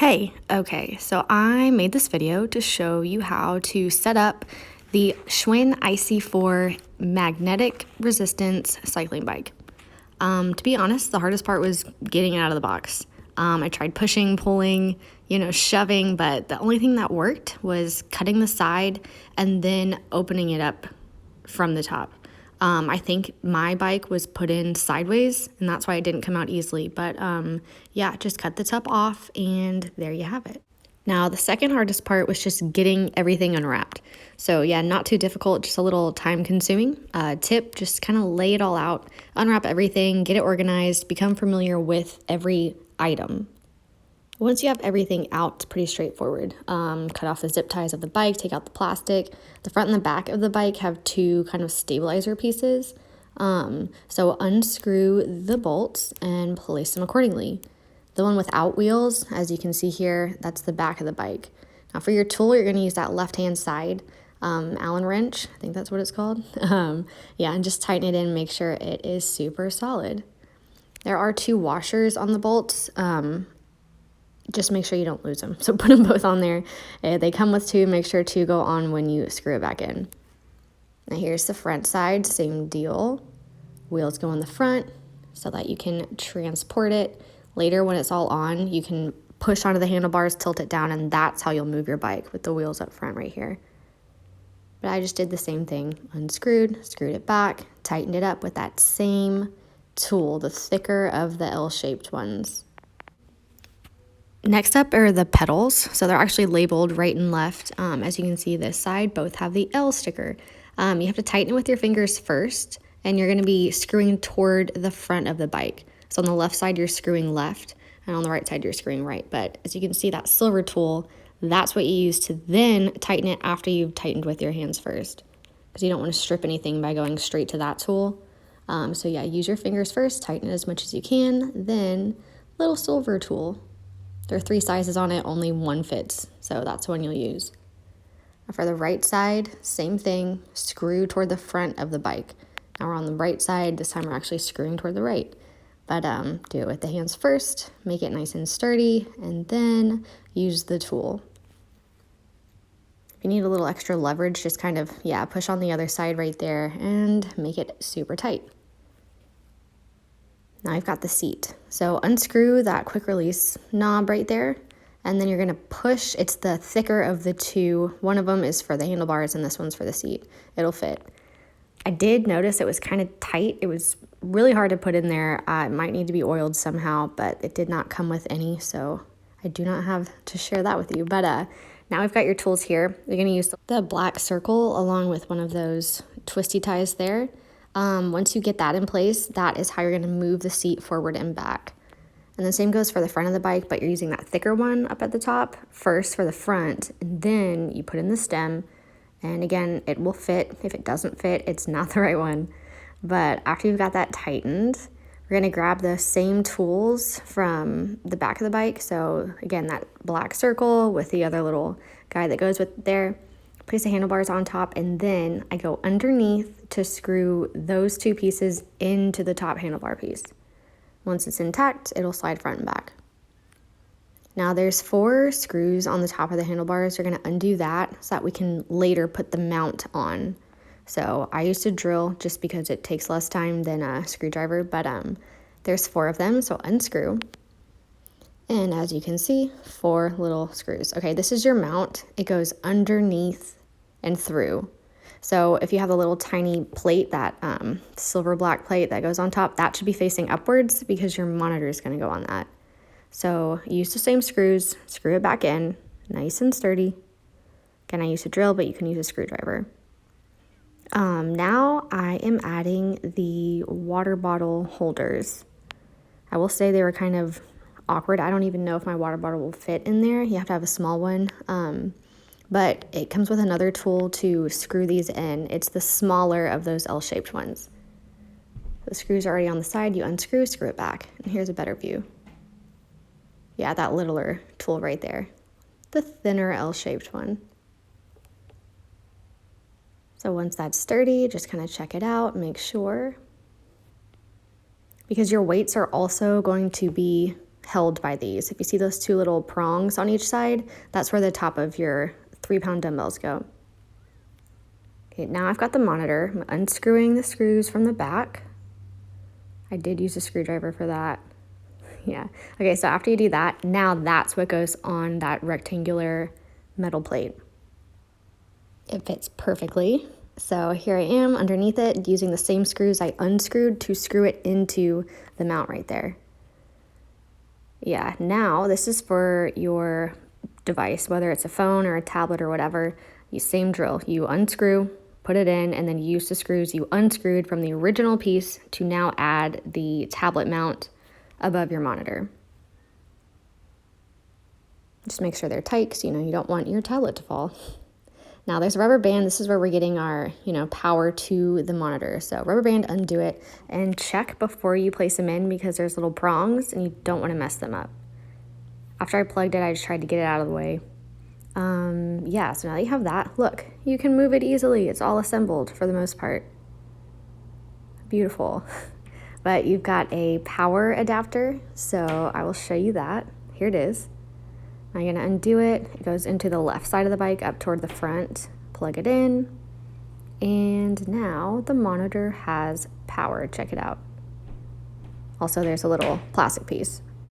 Hey, okay, so I made this video to show you how to set up the Schwinn IC4 magnetic resistance cycling bike. To be honest, the hardest part was getting it out of the box. I tried pushing, pulling, shoving, but the only thing that worked was cutting the side and then opening it up from the top. I think my bike was put in sideways, and that's why it didn't come out easily. But yeah, just cut the top off, and there you have it. Now, the second hardest part was just getting everything unwrapped. So yeah, not too difficult, just a little time consuming. Tip, just kind of lay it all out, unwrap everything, get it organized, become familiar with every item. Once you have everything out, it's pretty straightforward. Cut off the zip ties of the bike, take out the plastic. The front and the back of the bike have two kind of stabilizer pieces. So unscrew the bolts and place them accordingly. The one without wheels, as you can see here, that's the back of the bike. Now for your tool, you're gonna use that left-hand side Allen wrench. I think that's what it's called. Yeah, and just tighten it in, make sure it is super solid. There are two washers on the bolts. Just make sure you don't lose them. So put them both on there. They come with two. Make sure two go on when you screw it back in. Now here's the front side, same deal. Wheels go in the front so that you can transport it. Later when it's all on, you can push onto the handlebars, tilt it down, and that's how you'll move your bike with the wheels up front right here. But I just did the same thing. Unscrewed, screwed it back, tightened it up with that same tool, the thicker of the L-shaped ones. Next up are the pedals. So they're actually labeled right and left. As you can see, this side both have the L sticker. You have to tighten it with your fingers first, and you're going to be screwing toward the front of the bike. So on the left side, you're screwing left, and on the right side, you're screwing right. But as you can see, that silver tool, that's what you use to then tighten it after you've tightened with your hands first, because you don't want to strip anything by going straight to that tool. So yeah, use your fingers first, tighten it as much as you can, then little silver tool. There are 3 sizes on it, only one fits, so that's the one you'll use. Now for the right side, same thing, screw toward the front of the bike. Now we're on the right side, this time we're actually screwing toward the right. But do it with the hands first, make it nice and sturdy, and then use the tool. If you need a little extra leverage, just kind of, push on the other side right there and make it super tight. Now I've got the seat. So unscrew that quick release knob right there, and then you're gonna push. It's the thicker of the two. One of them is for the handlebars and this one's for the seat. It'll fit. I did notice it was kind of tight. It was really hard to put in there. It might need to be oiled somehow, but it did not come with any, so I do not have to share that with you. But now we've got your tools here. You're gonna use the black circle along with one of those twisty ties there. Once you get that in place, that is how you're going to move the seat forward and back. And the same goes for the front of the bike, but you're using that thicker one up at the top first for the front, and then you put in the stem. And again, it will fit. If it doesn't fit, it's not the right one. But after you've got that tightened, we're going to grab the same tools from the back of the bike. So again, that black circle with the other little guy that goes with there. Place the handlebars on top, and then I go underneath to screw those two pieces into the top handlebar piece. Once it's intact, it'll slide front and back. Now there's 4 screws on the top of the handlebars. You're gonna undo that so that we can later put the mount on. So I used to drill just because it takes less time than a screwdriver, but there's 4 of them, so unscrew. And as you can see, 4 little screws. Okay, this is your mount. It goes underneath and through. So if you have a little tiny plate, that silver black plate that goes on top, that should be facing upwards because your monitor is going to go on that. So use the same screws, screw it back in, nice and sturdy. Again, I use a drill, but you can use a screwdriver. Now I am adding the water bottle holders. I will say they were kind of awkward. I don't even know if my water bottle will fit in there. You have to have a small one. But it comes with another tool to screw these in. It's the smaller of those L-shaped ones. The screws are already on the side. You unscrew, screw it back. And here's a better view. Yeah, that littler tool right there. The thinner L-shaped one. So once that's sturdy, just kind of check it out, make sure. Because your weights are also going to be held by these. If you see those two little prongs on each side, that's where the top of your 3-pound dumbbells go. Okay, now I've got the monitor. I'm unscrewing the screws from the back. I did use a screwdriver for that. Yeah. Okay, so after you do that, now that's what goes on that rectangular metal plate. It fits perfectly. So here I am underneath it using the same screws I unscrewed to screw it into the mount right there. Yeah, now this is for your device, whether it's a phone or a tablet or whatever. You same drill. You unscrew, put it in, and then use the screws you unscrewed from the original piece to now add the tablet mount above your monitor. Just make sure they're tight because you don't want your tablet to fall. Now there's a rubber band. This is where we're getting our, power to the monitor. So rubber band, undo it, and check before you place them in because there's little prongs and you don't want to mess them up. After I plugged it, I just tried to get it out of the way. Yeah, so now that you have that, look, you can move it easily. It's all assembled for the most part. Beautiful. But you've got a power adapter, so I will show you that. Here it is. I'm going to undo it. It goes into the left side of the bike up toward the front. Plug it in. And now the monitor has power. Check it out. Also, there's a little plastic piece.